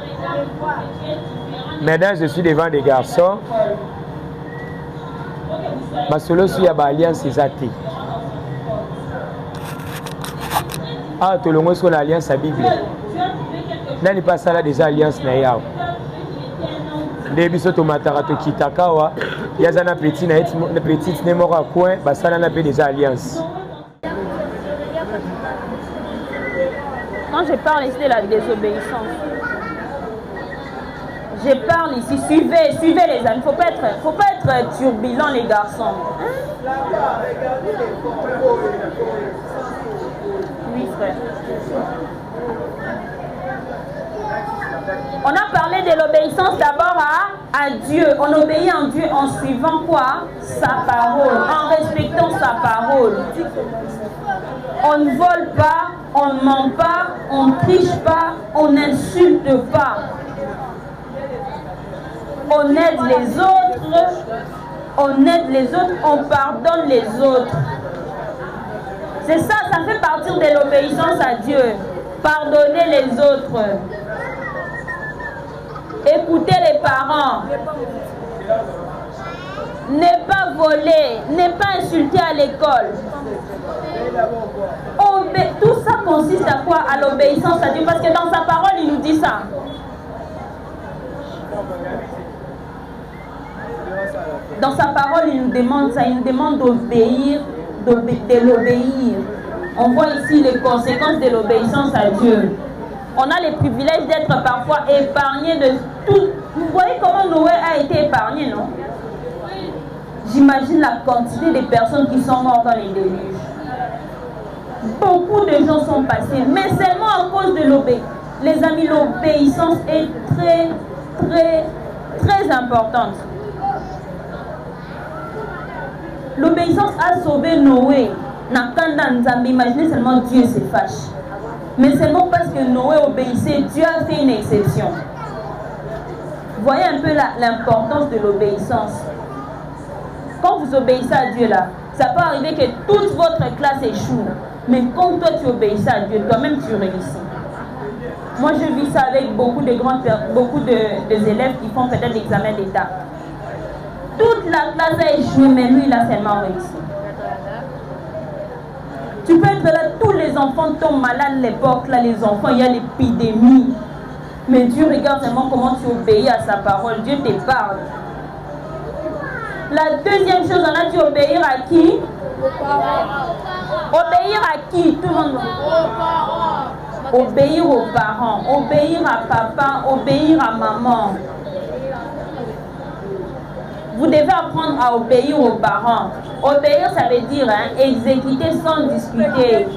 Maintenant, je suis devant des garçons. Ma solo suis à l'alliance c'est athée. Ah, tout le monde sur l'alliance à Bible. Nani pas ça là des alliances na yao. Début soto matarato kitakawa. Yazana petit na petite nemora coin, bah ça là n'a des alliances.
Quand je parle ici de la désobéissance, je parle ici, suivez les amis, faut pas être turbulent les garçons. Oui frère. On a parlé de l'obéissance d'abord à Dieu. On obéit en Dieu en suivant quoi? Sa parole, en respectant sa parole. On ne vole pas, on ne ment pas, on ne triche pas, on n'insulte pas. On aide les autres, on pardonne les autres. C'est ça, ça fait partie de l'obéissance à Dieu. Pardonner les autres. Écouter les parents. Ne pas voler, ne pas insulter à l'école. Tout ça consiste à quoi? À l'obéissance à Dieu. Parce que dans sa parole, il nous dit ça. Dans sa parole, il nous demande ça. Il nous demande d'obéir, de l'obéir. On voit ici les conséquences de l'obéissance à Dieu. On a le privilège d'être parfois épargné de tout. Vous voyez comment Noé a été épargné, non? J'imagine la quantité de personnes qui sont mortes dans les déluges. Beaucoup de gens sont passés, mais seulement à cause de l'obéissance. Les amis, l'obéissance est très, très, très importante. L'obéissance a sauvé Noé. Imaginez seulement Dieu se fâche. Mais seulement parce que Noé obéissait, Dieu a fait une exception. Voyez un peu l'importance de l'obéissance. Quand vous obéissez à Dieu là, ça peut arriver que toute votre classe échoue. Mais quand toi tu obéissais à Dieu, toi-même tu réussis. Moi je vis ça avec beaucoup de élèves qui font peut-être l'examen d'État. Toute la classe a échoué, mais lui il a seulement réussi. Tu peux être là, tous les enfants tombent malades à l'époque, là les enfants, il y a l'épidémie. Mais Dieu regarde seulement comment tu obéis à sa parole, Dieu te parle. La deuxième chose, on a dit obéir à qui? Obéir à qui? Tout le monde. Obéir aux parents, obéir à papa, obéir à maman. Vous devez apprendre à obéir aux parents. Obéir, ça veut dire exécuter sans discuter.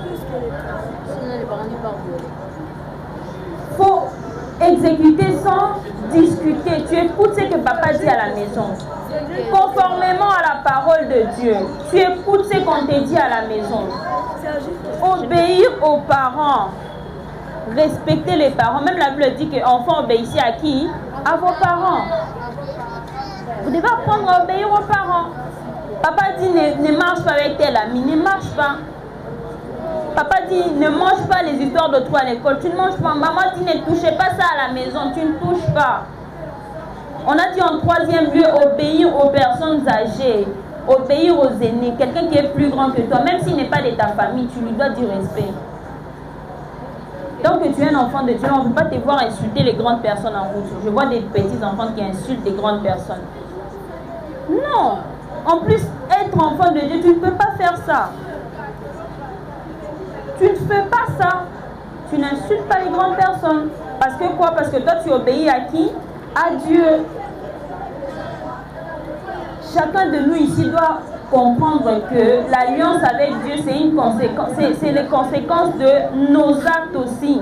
Il faut exécuter sans discuter. Tu écoutes ce que papa dit à la maison. Conformément à la parole de Dieu. Tu écoutes ce qu'on te dit à la maison. Obéir aux parents. Respecter les parents. Même la Bible dit que enfants obéissez à qui? À vos parents. Vous devez apprendre à obéir aux parents. Papa dit ne marche pas avec tel ami, ne marche pas. Papa dit ne mange pas les histoires d'autrui à l'école, tu ne manges pas. Maman dit ne touchez pas ça à la maison, tu ne touches pas. On a dit en troisième lieu obéir aux personnes âgées, obéir aux aînés, quelqu'un qui est plus grand que toi, même s'il n'est pas de ta famille, tu lui dois du respect. Tant que tu es un enfant de Dieu, on ne peut pas te voir insulter les grandes personnes en route. Je vois des petits enfants qui insultent des grandes personnes. Non. En plus, être enfant de Dieu, tu ne peux pas faire ça. Tu ne fais pas ça. Tu n'insultes pas les grandes personnes. Parce que quoi? Parce que toi, tu obéis à qui? À Dieu. Chacun de nous ici doit comprendre que l'alliance avec Dieu, c'est une conséquence, c'est les conséquences de nos actes aussi.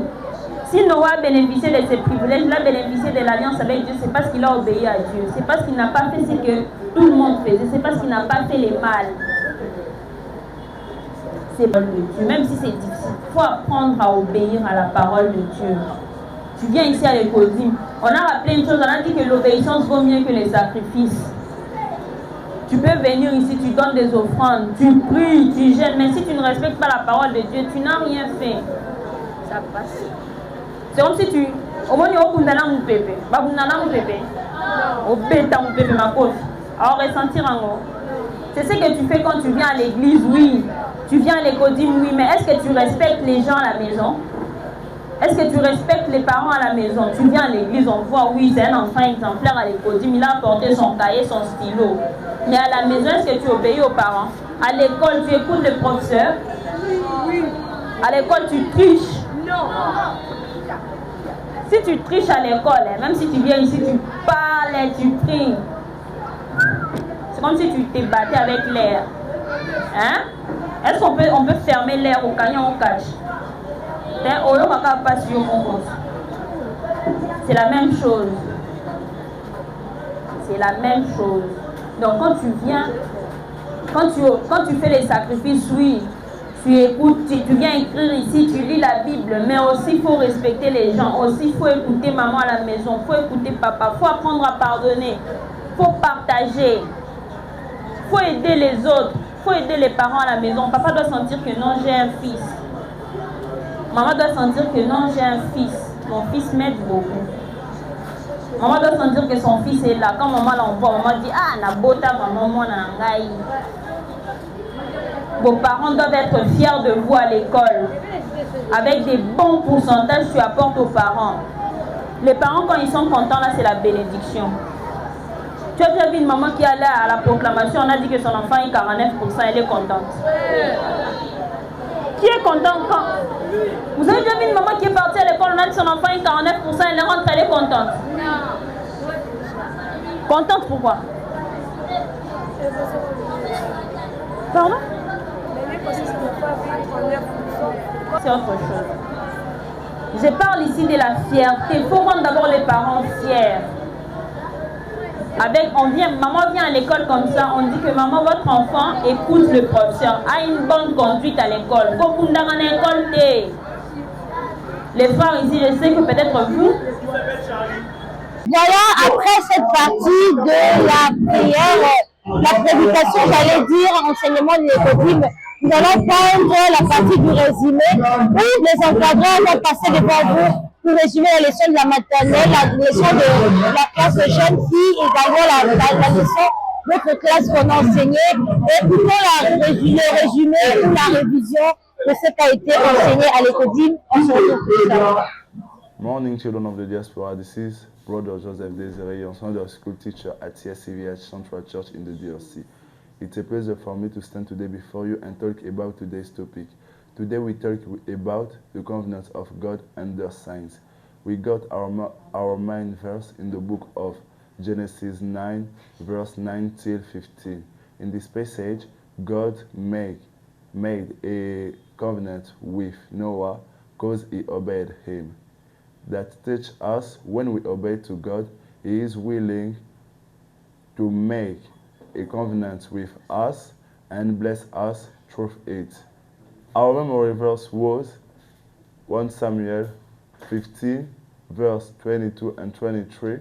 Si Noah a bénéficié de ses privilèges, il a bénéficié de l'alliance avec Dieu, c'est parce qu'il a obéi à Dieu. C'est parce qu'il n'a pas fait ce que tout le monde faisait, c'est parce qu'il n'a pas fait les mal. C'est pas le Dieu, même si c'est difficile. Il faut apprendre à obéir à la parole de Dieu. Tu viens ici à l'Écodim, on a rappelé une chose, on a dit que l'obéissance vaut mieux que les sacrifices. Tu peux venir ici, tu donnes des offrandes, tu pries, tu gênes, mais si tu ne respectes pas la parole de Dieu, tu n'as rien fait. Ça passe. C'est comme si tu... Au moins, tu as un bébé. Alors, ressentir en haut. C'est ce que tu fais quand tu viens à l'église, oui. Tu viens à l'Écodim, oui. Mais est-ce que tu respectes les gens à la maison? Est-ce que tu respectes les parents à la maison? Tu viens à l'église, on voit, oui, c'est un enfant exemplaire à l'Écodim. Il a apporté son cahier, son stylo. Mais à la maison, est-ce que tu obéis aux parents? À l'école, tu écoutes le professeur? Oui. À l'école, tu triches? Non. Si tu triches à l'école, même si tu viens ici, tu parles et tu pries. C'est comme si tu t'es battu avec l'air. Hein? Est-ce qu'on peut fermer l'air au canyon au cache? C'est la même chose. C'est la même chose. Donc quand tu viens, quand tu fais les sacrifices, oui, tu écoutes, tu viens écrire ici, tu lis la Bible, mais aussi il faut respecter les gens, aussi il faut écouter maman à la maison, il faut écouter papa, il faut apprendre à pardonner, il faut partager, il faut aider les autres, il faut aider les parents à la maison. Papa doit sentir que non, j'ai un fils. Maman doit sentir que non, j'ai un fils. Mon fils m'aide beaucoup. Maman doit sentir que son fils est là. Quand maman l'envoie, maman dit, ah, Nabota, maman, moi, Nangaï. Vos parents doivent être fiers de vous à l'école. Avec des bons pourcentages, tu apportes aux parents. Les parents, quand ils sont contents, là, c'est la bénédiction. Tu as déjà vu une maman qui allait à la proclamation, on a dit que son enfant est 49%, elle est contente. Qui est content quand? Vous avez déjà vu une maman qui est partie à l'école, on a dit que son enfant est 49%, elle rentre, elle est contente. Contente pourquoi? Pardon? C'est autre chose. Je parle ici de la fierté. Il faut rendre d'abord les parents fiers. Maman vient à l'école comme ça, on dit que maman, votre enfant écoute le professeur, a une bonne conduite à l'école. Les frères ici, je sais que peut-être vous.
Voilà, après cette partie de la prière, la prédication, j'allais dire, enseignement de l'Écodim, nous allons prendre la partie du résumé où les encadrants vont passer devant vous pour résumer la leçon de la maternelle, la leçon de la classe de jeunes filles, également la leçon de notre classe qu'on a enseignée, et plutôt le résumé ou la révision de ce qui a été enseigné à l'Écodim. On se retrouve plus tard.
Morning, children of the diaspora. This is Brother Joseph Desiree, your Sunday school teacher at CSCVH Central Church in the DRC. It's a pleasure for me to stand today before you and talk about today's topic. Today we talk about the covenant of God and their signs. We got our main verse in the book of Genesis 9, verse 9 till 15. In this passage, God made a covenant with Noah because he obeyed him. That teaches us when we obey to God, he is willing to make a covenant with us and bless us through it. Our memory verse was 1 Samuel 15, verse 22 and 23.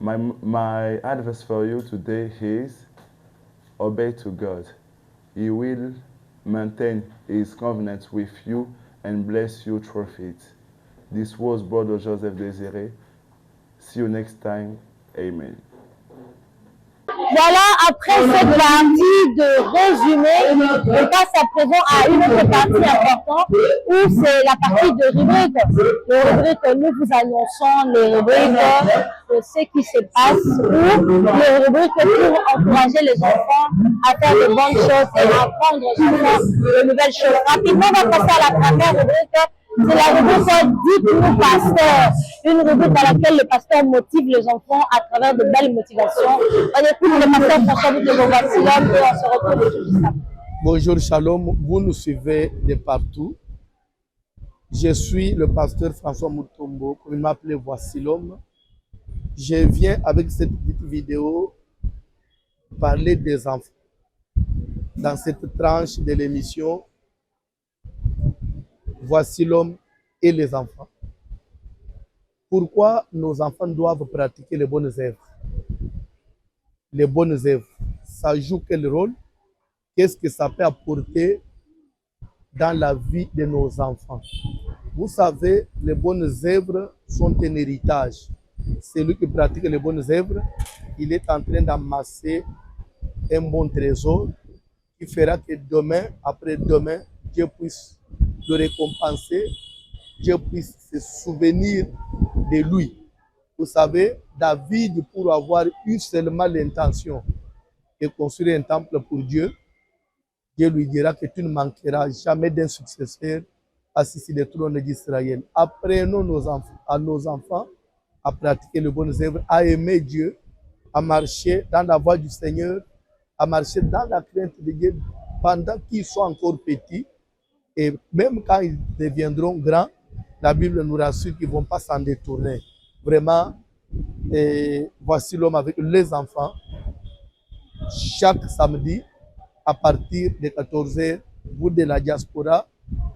My advice for you today is obey to God. He will maintain his covenant with you and bless you through it. This was Brother Joseph Desiree. See you next time. Amen.
Voilà, après cette partie de résumé, on passe à présent à une autre partie importante où c'est la partie de rubrique. Les rubriques, nous vous annonçons les rubriques de ce qui se passe ou les rubriques pour encourager les enfants à faire de bonnes choses et à apprendre aux enfants de nouvelles choses. Rapidement, on va passer à la première rubrique C'est la rubrique Dites-nous pasteur, une rubrique dans laquelle le pasteur motive les enfants à travers de belles motivations. On écoute le pasteur François Mutombo-Voisilhomme et on se retrouve tout juste après.
Bonjour, shalom, vous nous suivez de partout. Je suis le pasteur François Mutombo, comme il m'appelait Voisilhomme. Je viens avec cette petite vidéo parler des enfants. Dans cette tranche de l'émission, Voici l'homme et les enfants. Pourquoi nos enfants doivent pratiquer les bonnes œuvres? Les bonnes œuvres, ça joue quel rôle? Qu'est-ce que ça peut apporter dans la vie de nos enfants? Vous savez, les bonnes œuvres sont un héritage. Celui qui pratique les bonnes œuvres, il est en train d'amasser un bon trésor qui fera que demain, après-demain, Dieu puisse le récompenser, Dieu puisse se souvenir de lui. Vous savez, David, pour avoir eu seulement l'intention de construire un temple pour Dieu, Dieu lui dira que tu ne manqueras jamais d'un successeur assis sur le trône d'Israël. Apprenons nos enfants à pratiquer les bonnes œuvres, à aimer Dieu, à marcher dans la voie du Seigneur, à marcher dans la crainte de Dieu pendant qu'ils sont encore petits. Et même quand ils deviendront grands, la Bible nous rassure qu'ils ne vont pas s'en détourner. Vraiment, voici l'homme avec les enfants. Chaque samedi, à partir de 14h, vous de la diaspora,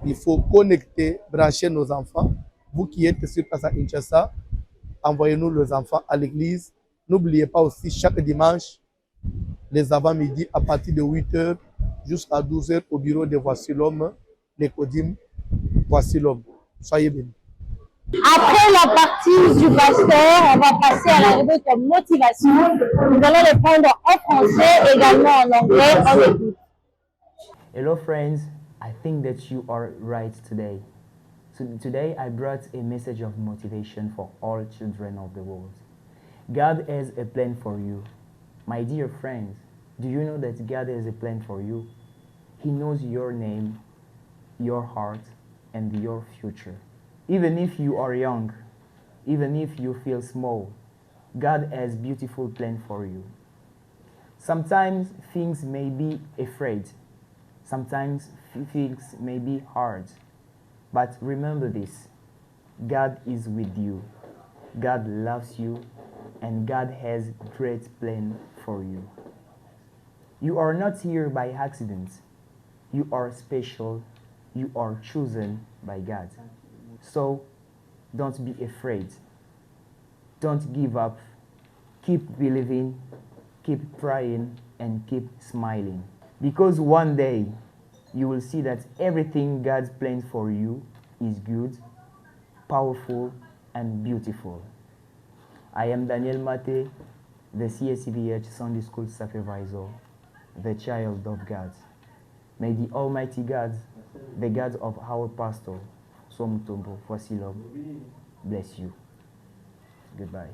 il faut connecter, brancher nos enfants. Vous qui êtes sur place à Kinshasa, envoyez-nous les enfants à l'église. N'oubliez pas aussi chaque dimanche, les avant-midi, à partir de 8h jusqu'à 12h au bureau de Voici l'homme, les Kodim, Voici l'homme. Soyez bénis.
Après la partie du pasteur, on va passer à la rubrique motivation. Nous allons les prendre en français, également en anglais. On écoute.
Hello friends, I think that you are right today. So today I brought a message of motivation for all children of the world. God has a plan for you. My dear friends, do you know that God has a plan for you? He knows your name, your heart, and your future. Even if you are young, even if you feel small, God has a beautiful plan for you. Sometimes things may be afraid. Sometimes things may be hard. But remember this, God is with you. God loves you, and God has a great plan for you. You are not here by accident. You are special. You are chosen by God. So, don't be afraid. Don't give up. Keep believing, keep praying, and keep smiling. Because one day, you will see that everything God's planned for you is good, powerful, and beautiful. I am Daniel Mate, the CSCVH Sunday School Supervisor, the child of God. May the Almighty God, the God of our pastor, Mutombo Voisilhomme, bless you. Goodbye.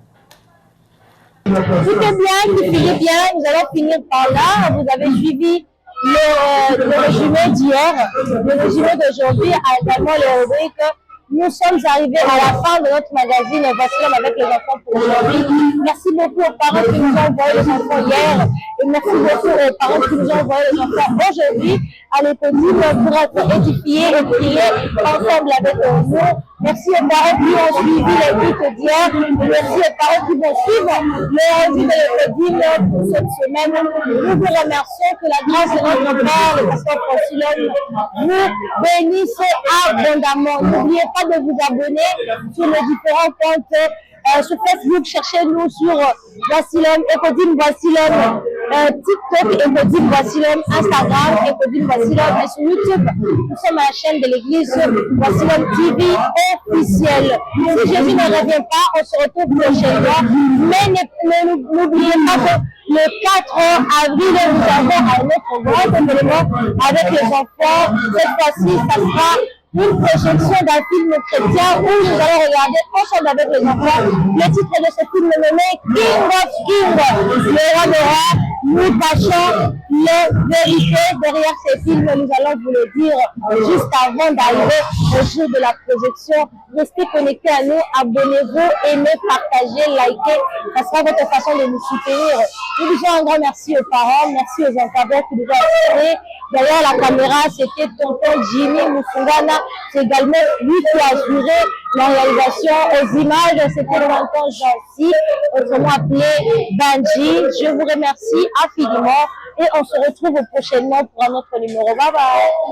Tout est bien, qui finit bien. Nous allons finir par là. Vous avez suivi le résumé d'hier. Le résumé d'aujourd'hui a également les rubriques. Nous sommes arrivés à la fin de notre magazine Voisilhomme avec les enfants pour aujourd'hui. Merci beaucoup aux parents qui nous ont envoyé les enfants hier. Et merci beaucoup aux parents qui nous ont envoyé les enfants aujourd'hui à l'école pour être édifiés et prier ensemble avec nous. Merci aux parents qui ont suivi les buts d'hier. Et merci aux parents qui vont suivre le revue de l'école pour cette semaine. Nous vous remercions, que la grâce de notre Père, le pasteur Voisilhomme, vous bénisse abondamment. N'oubliez pas de vous abonner sur les différents comptes. Sur Facebook, cherchez-nous sur Voisilhomme, Ecodim Voisilhomme, TikTok, Ecodim Voisilhomme, Instagram, Ecodim Voisilhomme, et sur YouTube, nous sommes à la chaîne de l'église Voisilhomme TV officielle. Si Jésus ne revient pas, on se retrouve prochainement, mais n'oubliez pas que le 4 avril, nous avons un autre grand événement avec les enfants. Cette fois-ci, ça sera une projection d'un film chrétien où nous allons regarder ensemble avec les enfants le titre de ce film nommé King of Kings, le roi des rois, nous cachons les vérités derrière ces films. Nous allons vous le dire juste avant d'arriver au jour de la projection. Restez connectés à nous, abonnez-vous, aimez, partagez, likez. Ça sera votre façon de nous soutenir. Nous disons un grand merci aux parents, merci aux encadreurs qui nous ont assurés. Derrière la caméra, c'était tonton Jimmy Moussungana. C'est également lui qui a assuré la réalisation. Aux images, c'était le tonton Jancy, autrement appelé Banji. Je vous remercie infiniment et on se retrouve prochainement pour un autre numéro. Bye bye.